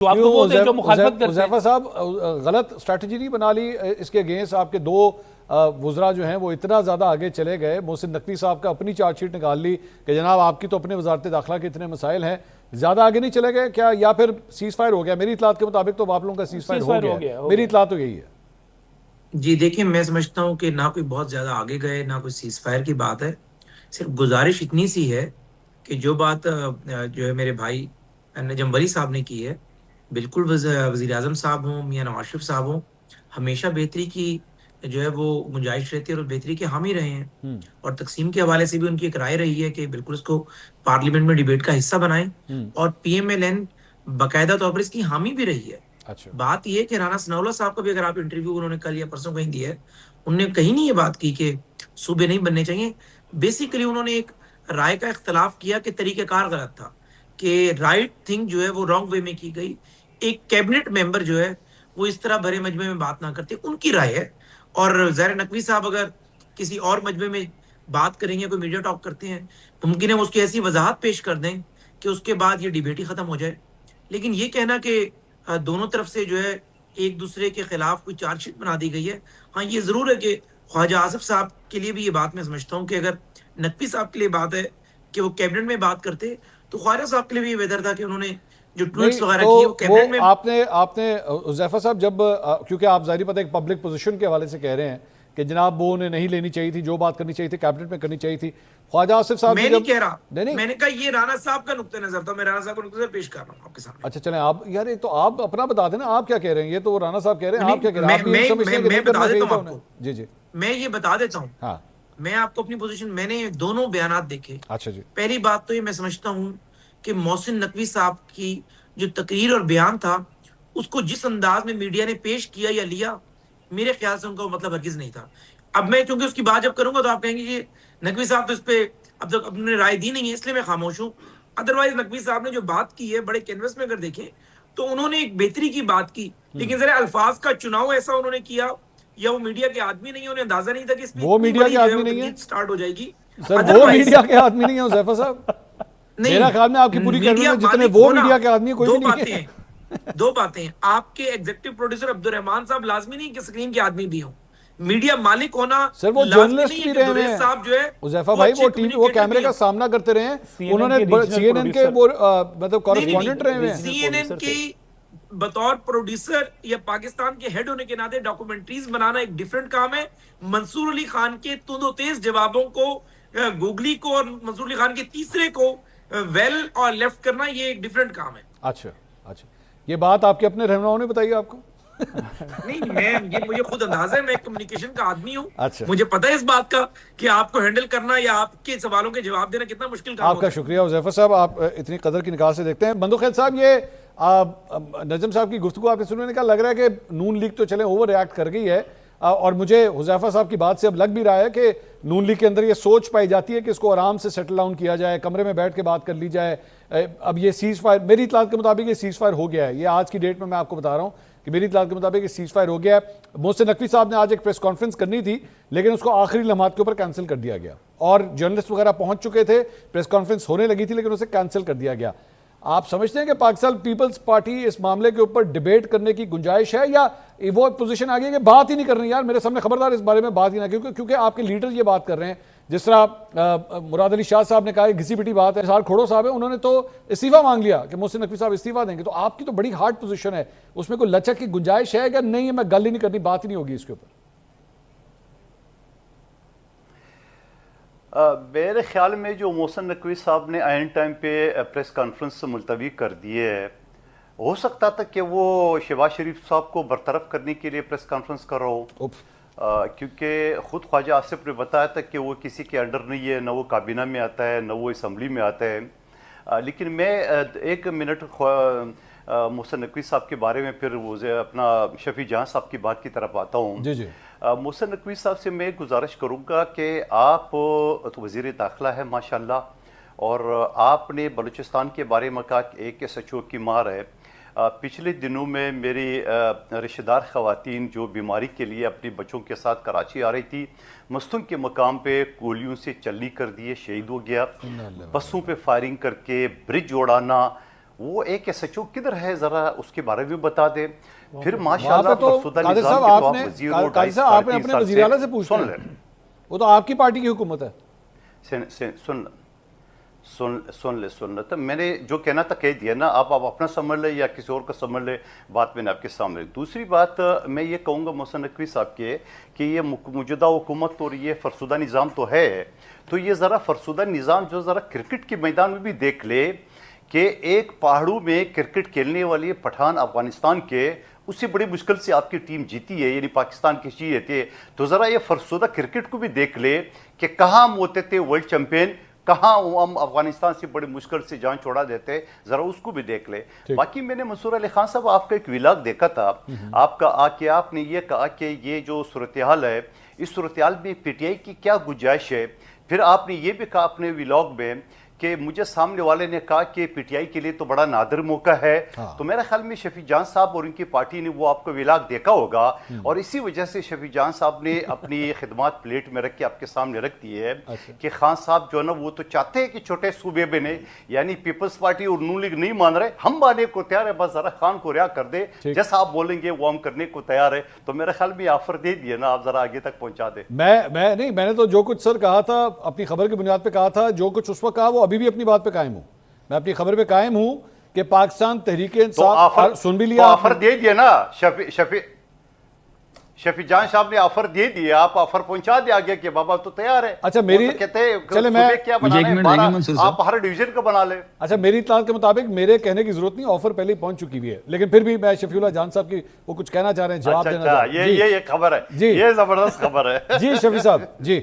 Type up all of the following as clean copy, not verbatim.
تو آپ تو بولتے ہیں جو مخالفت کرتے ہیں. حذیفہ صاحب غلط اسٹریٹجی نہیں بنا لی اس کے اگینسٹ؟ آپ کے دو وزراء جو ہیں وہ اتنا زیادہ آگے چلے گئے، محسن نقوی صاحب کا اپنی چارج شیٹ نکال لی کہ جناب آپ کی تو اپنے وزارت داخلہ کے اتنے مسائل ہیں، زیادہ آگے نہیں چلے گئے کیا؟ یا پھر سیز فائر ہو گیا؟ میری اطلاعات کے مطابق تو آپ لوگوں کا سیز فائر ہو گیا، میری اطلاع تو یہی ہے. جی دیکھیں، میں سمجھتا ہوں کہ نہ کوئی بہت زیادہ آگے گئے، نہ کوئی سیز فائر کی بات ہے. صرف گزارش اتنی سی ہے کہ جو بات جو ہے میرے بھائی نجم ولی صاحب نے کی ہے، بالکل وزیر اعظم صاحب ہوں، میاں نواز شریف صاحب ہوں، ہمیشہ بہتری کی جو ہے وہ گنجائش رہتی ہے اور بہتری کے حامی رہے ہیں. اور تقسیم کے حوالے سے بھی ان کی ایک رائے رہی ہے کہ بالکل اس کو پارلیمنٹ میں ڈیبیٹ کا حصہ بنائیں، اور پی ایم ایل این باقاعدہ طور پر اس کی حامی بھی رہی ہے. بات یہ کہ رانا ثناءاللہ صاحب کا بھی اگر آپ انٹرویو انہوں نے کل یا پرسوں کہیں دیا ہے، انہوں نے کہیں نہیں یہ بات کی کہ صوبے نہیں بننے چاہیے. بیسیکلی انہوں نے ایک رائے کا اختلاف کیا کہ طریقہ کار غلط تھا، کہ رائٹ تھنگ جو ہے وہ رانگ وے میں کی گئی. ایک کیبنٹ ممبر جو ہے وہ اس طرح بھرے مجمع میں بات نہ کرتے، ان کی رائے ہے. اور ظاہر نقوی صاحب اگر کسی اور مجمع میں بات کریں گے، کوئی میڈیا ٹاک کرتے ہیں، ممکن ہے اس کی ایسی وضاحت پیش کر دیں کہ اس کے بعد یہ ڈیبیٹ ہی ختم ہو جائے. لیکن یہ کہنا کہ دونوں طرف سے جو ہے ایک دوسرے کے خلاف کوئی چارج شیٹ بنا دی گئی ہے، ہاں یہ ضرور ہے کہ خواجہ آصف صاحب کے لیے بھی یہ بات میں سمجھتا ہوں کہ اگر نقوی صاحب کے لیے بات ہے کہ وہ کیبنٹ میں بات کرتے، تو خواجہ صاحب کے لیے بھی یہ بہتر تھا کہ انہوں نے جو ٹویٹس وغیرہ کیے وہ کیبنٹ میں. آپ نے حذیفہ صاحب جب کیونکہ آپ ظاہری پتہ ایک پبلک پوزیشن کے حوالے سے کہہ رہے ہیں کہ جناب وہ انہیں نہیں لینی چاہیے تھی، جو بات کرنی چاہیے تھی کیبنٹ میں کرنی چاہیے تھی. خواجہ آصف صاحب میں نہیں کہہ رہا، میں نے کہا یہ رانا صاحب کا نقطہ نظر تھا، میں رانا صاحب کا نقطہ نظر پیش کر رہا ہوں آپ کے سامنے. اچھا چلیں آپ یار یہ تو آپ اپنا بتا دیں نا، آپ کیا کہہ رہے ہیں؟ یہ تو رانا صاحب کہہ رہے ہیں، آپ کیا کہہ رہے ہیں؟ میں بتا دیتا ہوں آپ کو. جی جی میں یہ بتا دیتا ہوں، ہاں میں آپ کو اپنی پوزیشن، میں نے دونوں بیانات دیکھے. اچھا جی. پہلی بات تو یہ میں سمجھتا ہوں کہ محسن نقوی صاحب کی جو تقریر اور بیان تھا، اس کو جس انداز میں میڈیا نے پیش کیا یا لیا، میرے خیال سے ان کا مطلب ہرگز نہیں تھا. اب میں چونکہ اس کی بات جب کروں گا تو آپ کہیں گے کہ نقوی صاحب تو اس پہ اب تک اپنے رائے دی نہیں ہے، اس لیے میں خاموش ہوں. ادروائز نقوی صاحب نے جو بات کی ہے بڑے کینوس میں اگر دیکھیں تو انہوں نے ایک بہتری کی بات کی، لیکن ذرا الفاظ کا چناؤ ایسا انہوں نے کیا، یا وہ میڈیا کے آدمی نہیں، انہیں اندازہ نہیں تھا کہ اس میں وہ میڈیا کے آدمی نہیں ہے سٹارٹ ہو جائے گی. سر، وہ میڈیا کے آدمی نہیں ہے حذیفہ صاحب. میرا خیال میں آپ کی پوری کیبنٹ میں جتنے وہ میڈیا کے آدمی کوئی بھی نہیں ہے. دو باتیں ہیں، آپ کے ایگزیکٹو پروڈیوسر عبدالرحمان صاحب لازمی نہیں کہ اسکرین کے آدمی بھی ہوں، میڈیا مالک ہونا سر وہ جرنلسٹ بھی رہے ہیں حذیفہ بھائی، وہ کیمرے کا سامنا کرتے رہے ہیں، انہوں نے سی این این کے وہ مطلب کورسپونڈنٹ رہے ہیں. سی این این کی بطور پروڈیوسر یا پاکستان کے ہیڈ ہونے کے ناطے ڈاکومنٹریز بنانا ایک ڈیفرنٹ کام ہے. منصور علی خان کے تند و تیز جوابوں کو، گوگلی کو اور منصور علی خان کے تیسرے کو ویل اور لیفٹ کرنا، یہ ایک ڈیفرنٹ کام ہے. اچھا یہ بات آپ کے اپنے رہنماؤں نے بتائی آپ کو؟ نہیں، یہ مجھے خود اندازہ ہے، میں ایک کمیونیکیشن کا آدمی ہوں. اچھا مجھے پتہ ہے اس بات کا کہ آپ کو ہینڈل کرنا یا آپ کے سوالوں کے جواب دینا کتنا مشکل کام ہے. آپ کا شکریہ حذیفہ صاحب، آپ اتنی قدر کی نگاہ سے دیکھتے ہیں. بندو خیل صاحب، یہ نجم صاحب کی گفتگو آپ نے سننے کا لگ رہا ہے کہ نون لیگ تو چلیں اوور ریاکٹ کر گئی ہے، اور مجھے حذیفہ صاحب کی بات سے اب لگ بھی رہا ہے کہ نون لیگ کے اندر یہ سوچ پائی جاتی ہے کہ اس کو آرام سے سیٹل ڈاؤن کیا جائے، کمرے میں بیٹھ کے بات کر لی جائے. اب یہ سیز فائر میری اطلاعات کے مطابق یہ سیز فائر ہو گیا ہے، یہ آج کی ڈیٹ میں آپ کو بتا رہا ہوں کہ میری اطلاعات کے مطابق یہ سیز فائر ہو گیا ہے. محسن نقوی صاحب نے آج ایک پریس کانفرنس کرنی تھی لیکن اس کو آخری لمحات کے اوپر کینسل کر دیا گیا، اور جرنلسٹ وغیرہ پہنچ چکے تھے، پریس کانفرنس ہونے لگی تھی لیکن اسے کینسل کر دیا گیا. آپ سمجھتے ہیں کہ پاکستان پیپلز پارٹی اس معاملے کے اوپر ڈیبیٹ کرنے کی گنجائش ہے، یا وہ پوزیشن آگے کہ بات ہی نہیں کرنی؟ یار میرے سامنے خبردار اس بارے میں بات ہی نہ، کیونکہ آپ کے لیڈر یہ بات کر رہے ہیں. جس طرح مراد علی شاہ صاحب نے کہا، گھسی پٹی بات ہے، نثار کھوڑو صاحب ہے، انہوں نے تو استعفیٰ مانگ لیا کہ محسن نقوی صاحب استعفیٰ دیں گے. تو آپ کی تو بڑی ہارڈ پوزیشن ہے، اس میں کوئی لچک کی گنجائش ہے کہ نہیں میں گل ہی نہیں کرنی، بات ہی نہیں ہوگی اس کے اوپر؟ میرے خیال میں جو محسن نقوی صاحب نے عین ٹائم پہ پریس کانفرنس ملتوی کر دیے ہے، ہو سکتا تھا کہ وہ شہباز شریف صاحب کو برطرف کرنے کے لیے پریس کانفرنس کر رہا ہو، کیونکہ خود خواجہ آصف نے بتایا تھا کہ وہ کسی کے انڈر نہیں ہے، نہ وہ کابینہ میں آتا ہے نہ وہ اسمبلی میں آتا ہے. لیکن میں ایک منٹ محسن نقوی صاحب کے بارے میں پھر وہ اپنا شفیع جہاں صاحب کی بات کی طرف آتا ہوں. جی محسن نقوی صاحب سے میں گزارش کروں گا کہ آپ تو وزیر داخلہ ہے ماشاءاللہ، اور آپ نے بلوچستان کے بارے میں کہا کہ ایک سچو کی مار ہے. پچھلے دنوں میں میری رشتہ دار خواتین جو بیماری کے لیے اپنے بچوں کے ساتھ کراچی آ رہی تھی، مستنگ کے مقام پہ گولیوں سے چلنی کر دیے، شہید ہو گیا. بسوں پہ فائرنگ کر کے برج اڑانا، وہ ایک ایس ایچ او کدھر ہے ذرا اس کے بارے میں بتا دیں. پھر ماشاءاللہ وہاں پہ تو فرسودہ قادر نظام صاحب کے تو آپ آپ نے وزیر ہو قادر صاحب آپ نے اپنے وزیر اعلیٰ سے پوچھنا سن ہے، لیں وہ تو آپ کی پارٹی کی حکومت ہے. سن لے تو میں نے جو کہنا تھا کہہ دیا نا. آپ اپنا سمجھ لیں یا کسی اور کا سمجھ لیں، بات میں نے آپ کے سامنے. دوسری بات میں یہ کہوں گا محسن نقوی صاحب کے کہ یہ موجودہ حکومت اور یہ فرسودہ نظام تو ہے، تو یہ ذرا فرسودہ نظام جو ذرا کرکٹ کے میدان میں بھی دیکھ لے کہ ایک پہاڑوں میں کرکٹ کھیلنے والے پٹھان افغانستان کے، اس سے بڑی مشکل سے آپ کی ٹیم جیتی ہے، یعنی پاکستان کی جیتی ہے. تو ذرا یہ فرسودہ کرکٹ کو بھی دیکھ لے کہ کہاں ہم ہوتے تھے ورلڈ چیمپئن، کہاں ہم افغانستان سے بڑی مشکل سے جان چھوڑا دیتے، ذرا اس کو بھی دیکھ لے. باقی میں نے منصور علی خان صاحب آپ کا ایک ولاگ دیکھا تھا، آپ کا آپ نے یہ کہا کہ یہ جو صورتحال ہے اس صورتحال میں پی ٹی آئی کی کیا گنجائش ہے. پھر آپ نے یہ بھی کہا اپنے ولاگ میں کہ مجھے سامنے والے نے کہا کہ پی ٹی آئی کے لیے تو بڑا نادر موقع ہے. تو میرے خیال میں شفیع جان صاحب اور ان کی پارٹی نے وہ آپ کو ولاگ دیکھا ہوگا، اور اسی وجہ سے شفیع جان صاحب نے اپنی خدمات پلیٹ میں رکھ کے آپ کے سامنے رکھ دی ہے کہ خان صاحب جو ہے نا وہ تو چاہتے ہیں کہ چھوٹے صوبے بنے، یعنی پیپلز پارٹی اور نون لیگ نہیں مان رہے، ہم بانے کو تیار ہے، بس ذرا خان کو رہا کر دے، جیسا آپ بولیں گے وہ ہم کرنے کو تیار ہے. تو میرے خیال میں آفر دے دیے نا، آپ ذرا آگے تک پہنچا دیں. میں نے تو جو کچھ سر کہا تھا اپنی خبر کی بنیاد پہ کہا تھا، جو کچھ اس وقت کہا وہ ابھی بھی اپنی بات پہ قائم ہوں. میں اپنی خبر پہ قائم ہوں کہ پاکستان تحریک انصاف سن بھی لیا، آفر دے دیا نا. شفیع جان صاحب نے آفر دے دیا، آپ آفر پہنچا دیا آگے کہ بابا تو تیار ہے. اچھا میری آپ ہر ڈویژن کا بنا لیں. اچھا میری اطلاعات کے مطابق میرے کہنے کی ضرورت نہیں، آفر پہلے ہی پہنچ چکی ہوئی ہے، لیکن پھر بھی میں شفیع اللہ جان صاحب کی وہ کچھ کہنا چاہ رہے ہیں، جواب دینا چاہ رہے ہیں. یہ خبر ہے، یہ زبردست خبر ہے. جی شفیع صاحب. جی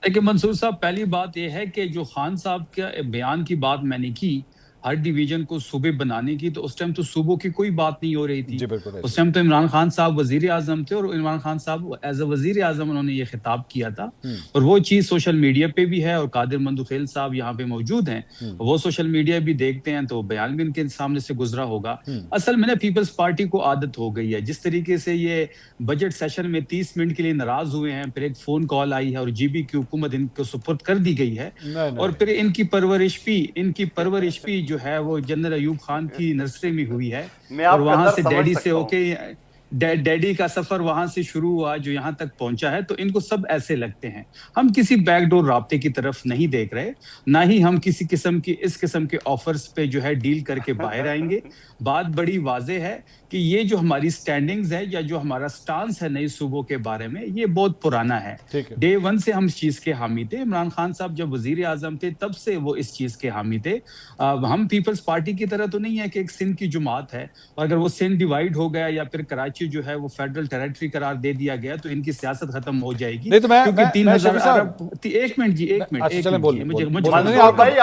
لیکن منصور صاحب پہلی بات یہ ہے کہ جو خان صاحب کے بیان کی بات میں نے کی ہر ڈویژن کو صوبے بنانے کی، تو اس ٹائم تو صوبوں کی کوئی بات نہیں ہو رہی تھی. اس ٹائم تو عمران خان صاحب وزیر اعظم تھے، اور عمران خان صاحب ایز اے وزیر اعظم انہوں نے یہ خطاب کیا تھا، اور وہ چیز سوشل میڈیا پہ بھی ہے، اور قادر مندوخیل صاحب یہاں پہ موجود ہیں، وہ سوشل میڈیا بھی دیکھتے ہیں تو بیان بھی ان کے سامنے سے گزرا ہوگا. اصل میں نا پیپلز پارٹی کو عادت ہو گئی ہے، جس طریقے سے یہ بجٹ سیشن میں 30 منٹ کے لیے ناراض ہوئے ہیں، پھر ایک فون کال آئی ہے اور جی بی کی حکومت ان کو سپرد کر دی گئی ہے، اور پھر ان کی پرورش بھی جو ہے وہ جنرل ایوب خان کی نرسری میں ہوئی ہے، اور وہاں سے ڈیڈی سے ہو کے ڈیڈی کا سفر وہاں سے شروع ہوا جو یہاں تک پہنچا ہے. تو ان کو سب ایسے لگتے ہیں. ہم کسی بیک ڈور رابطے کی طرف نہیں دیکھ رہے، نہ ہی ہم کسی اس قسم کے آفرز پہ جو ہے ڈیل کر کے باہر آئیں گے. بات بڑی واضح ہے کہ یہ جو ہماری سٹینڈنگز ہے یا جو ہمارا سٹانس ہے نئی صوبوں کے بارے میں، یہ بہت پرانا ہے. ڈے ون سے ہم اس چیز کے حامی تھے. عمران خان صاحب جب وزیر اعظم تھے تب سے وہ اس چیز کے حامی تھے. ہم پیپلز پارٹی کی طرح تو نہیں ہے کہ ایک سندھ کی جماعت ہے، اور اگر وہ سندھ ڈیوائیڈ ہو گیا یا پھر کراچی جو ہے وہ فیڈرل ٹیریٹری قرار دے دیا گیا تو ان کی سیاست ختم ہو جائے گی. کیونکہ 3000 عرب ایک منٹ بھائی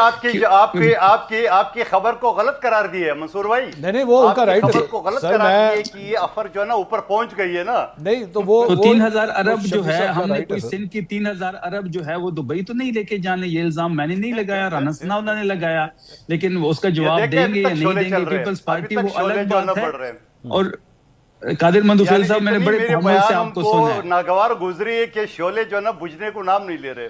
آپ کی خبر کو غلط قرار دی ہے منصور بھائی. نہیں وہ ان کا رائٹ ہے کو غلط قرار دی کہ یہ آفر جو ہے نا اوپر پہنچ گئی ہے نا. نہیں تو وہ 3000 عرب جو ہے ہم نے کوئی سندھ کی 3000 عرب جو ہے وہ دبئی تو نہیں لے کے جانے، یہ الزام میں نے نہیں لگایا، رانا ثناءاللہ نے لگایا. لیکن وہ اس کا جواب دیں گے یا نہیں دیں گے پیپلز پارٹی وہ الگ بات ہے. اور قادر مندوخیل صاحب میں نے بڑے تحمل سے آپ کو سنا ہے، ناگوار گزری ہے کہ شعلے جو ہے نا بجھنے کو نام نہیں لے رہے.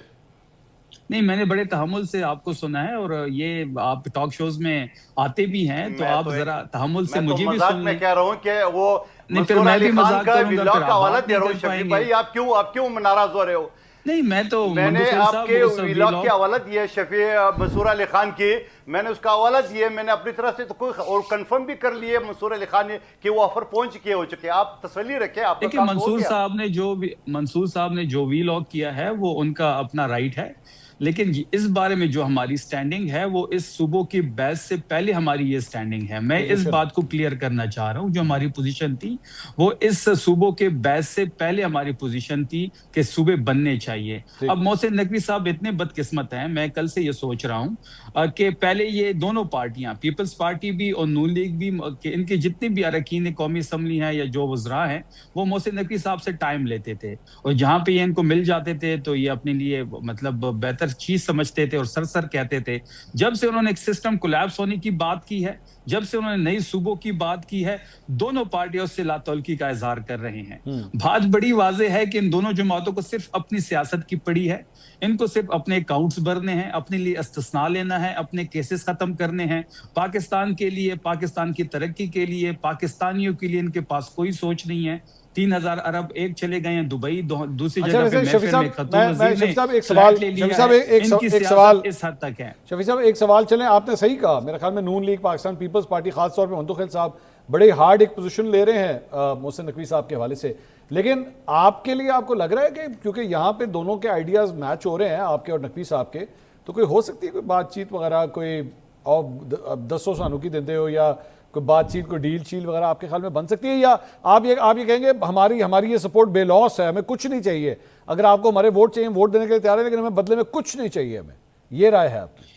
نہیں میں نے بڑے تحمل سے آپ کو سنا ہے، اور یہ آپ ٹاک شوز میں آتے بھی ہیں تو آپ ذرا تحمل سے مجھے بھی سن لیں. میں کہہ رہا ہوں کہ وہ منصور علی خان کا ولاگ کا حوالہ دے رہا ہوں. شفیع بھائی آپ کیوں ناراض ہو رہے ہو؟ نہیں میں نے آپ کے ولاگ کے حوالہ دیا ہے شفیع منصور علی خان کی، میں نے اس کا حوالہ دیا، میں نے اپنی طرف سے تو کوئی اور کنفرم بھی کر لیے منصور علی خان نے کہ وہ آفر پہنچ کے ہو چکے. آپ تسلی رکھیں. آپ دیکھیں منصور صاحب نے جو ولاگ کیا ہے وہ ان کا اپنا رائٹ ہے، لیکن اس بارے میں جو ہماری سٹینڈنگ ہے وہ اس صوبوں کی بحث سے پہلے ہماری یہ سٹینڈنگ ہے. میں اس بات کو کلیئر کرنا چاہ رہا ہوں، جو ہماری پوزیشن تھی وہ اس صوبوں کے بحث سے پہلے ہماری پوزیشن تھی کہ صوبے بننے چاہیے. اب محسن نقوی صاحب اتنے بدقسمت ہیں، میں کل سے یہ سوچ رہا ہوں کہ پہلے یہ دونوں پارٹیاں پیپلز پارٹی بھی اور نون لیگ بھی، کہ ان کے جتنے بھی اراکین قومی اسمبلی ہیں یا جو وزراء ہیں وہ محسن نقوی صاحب سے ٹائم لیتے تھے، اور جہاں پہ یہ ان کو مل جاتے تھے تو یہ اپنے لیے مطلب بہتر بہتر چیز سمجھتے تھے اور سر کہتے تھے. جب سے انہوں نے ایک سسٹم کولیپس ہونے کی بات کی ہے, جب سے انہوں نے نئی صوبوں کی بات کی ہے, دونوں پارٹیوں سے لاتعلقی کا اظہار کر رہے ہیں. بات بڑی واضح ہے کہ ان دونوں جماعتوں کو صرف اپنی سیاست کی پڑی ہے, ان کو صرف اپنے اکاؤنٹس بھرنے ہیں, اپنے لیے استثناء لینا ہے, اپنے کیسز ختم کرنے ہیں. پاکستان کے لیے, پاکستان کی ترقی کے لیے, پاکستانیوں کے لیے ان کے پاس کوئی سوچ نہیں ہے. 3000 ارب ایک چلے گئے ہیں دبئی, دوسری جگہ پہ محفل میں خاتون وزیر نے فلیٹ لے لیا ہے. ان کی سیاست اس حد تک ہے. شفیع صاحب ایک سوال چلیں, آپ نے صحیح کہا, میرے خیال میں نون لیگ, پاکستان پیپلز پارٹی, خاص طور پہ ممدوح خیل صاحب بڑے ہارڈ ایک پوزیشن لے رہے ہیں محسن نقوی صاحب کے حوالے سے. لیکن آپ کے لیے آپ کو لگ رہا ہے کہ کیونکہ یہاں پہ دونوں کے آئیڈیاز میچ ہو رہے ہیں, آپ کے اور نقوی صاحب کے, تو کوئی ہو سکتی ہے کوئی بات چیت وغیرہ, کوئی اور 200 سانوں کی دیندے ہو, یا کوئی بات چیت, کوئی ڈیل شیل وغیرہ آپ کے خیال میں بن سکتی ہے؟ یا آپ یہ کہیں گے ہماری یہ سپورٹ بے لوس ہے, ہمیں کچھ نہیں چاہیے, اگر آپ کو ہمارے ووٹ چاہیے ووٹ دینے کے لیے تیار ہے, لیکن ہمیں بدلے میں کچھ نہیں چاہیے, ہمیں یہ رائے ہے آپ کی؟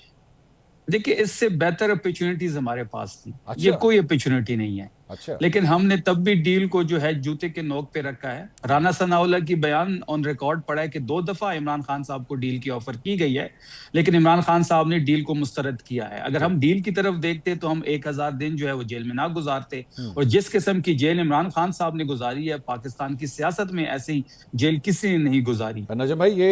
دیکھیں, اس سے بہتر اپرچونٹیز ہمارے پاس تھی. یہ کوئی اپرچونٹی نہیں ہے. لیکن ہم نے تب بھی ڈیل کو جو ہے جوتے کے نوک پہ رکھا ہے. رانا ثناءاللہ کی بیان آن ریکارڈ پڑا ہے کہ 2 دفعہ عمران خان صاحب کو ڈیل کی آفر کی گئی ہے, لیکن عمران خان صاحب نے ڈیل کو مسترد کیا ہے. اگر ہم ڈیل کی طرف دیکھتے تو ہم 1000 دن جو ہے وہ جیل میں نہ گزارتے, اور جس قسم کی جیل عمران خان صاحب نے گزاری ہے, پاکستان کی سیاست میں ایسی جیل کسی نے نہیں گزاری. نجم بھائی, یہ